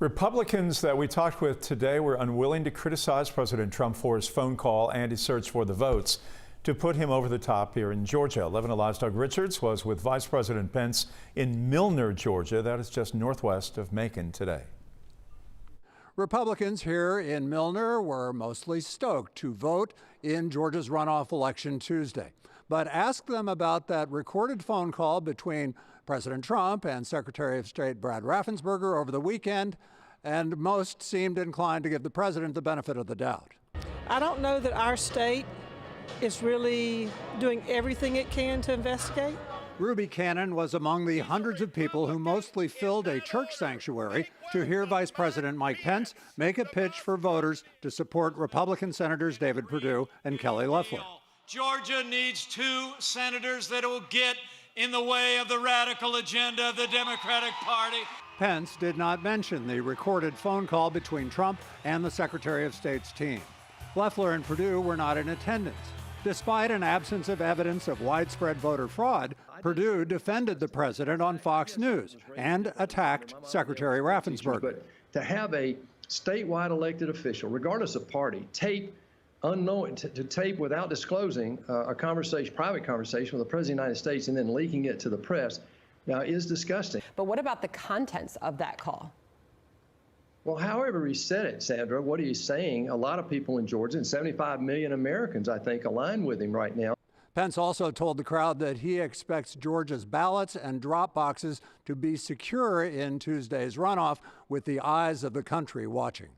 Republicans that we talked with today were unwilling to criticize President Trump for his phone call and his search for the votes to put him over the top here in Georgia. 11 Alive's Doug Richards was with Vice President Pence in Milner, Georgia. That is just northwest of Macon today. Republicans here in Milner were mostly stoked to vote in Georgia's runoff election Tuesday. But ask them about that recorded phone call between President Trump and Secretary of State Brad Raffensperger over the weekend, and most seemed inclined to give the president the benefit of the doubt. I don't know that our state is really doing everything it can to investigate. Ruby Cannon was among the hundreds of people who mostly filled a church sanctuary to hear Vice President Mike Pence make a pitch for voters to support Republican Senators David Perdue and Kelly Loeffler. Georgia needs two senators that will get in the way of the radical agenda of the Democratic Party. Pence did not mention the recorded phone call between Trump and the Secretary of State's team. Loeffler and Perdue were not in attendance. Despite an absence of evidence of widespread voter fraud, Perdue defended the president on Fox News and attacked Secretary Raffensperger. But to have a statewide elected official, regardless of party, tape without disclosing a private conversation with the President of the United States and then leaking it to the press, now is disgusting. But what about the contents of that call? Well, however he said it, Sandra, what he's saying, a lot of people in Georgia, and 75 million Americans, I think, align with him right now. Pence also told the crowd that he expects Georgia's ballots and drop boxes to be secure in Tuesday's runoff, with the eyes of the country watching.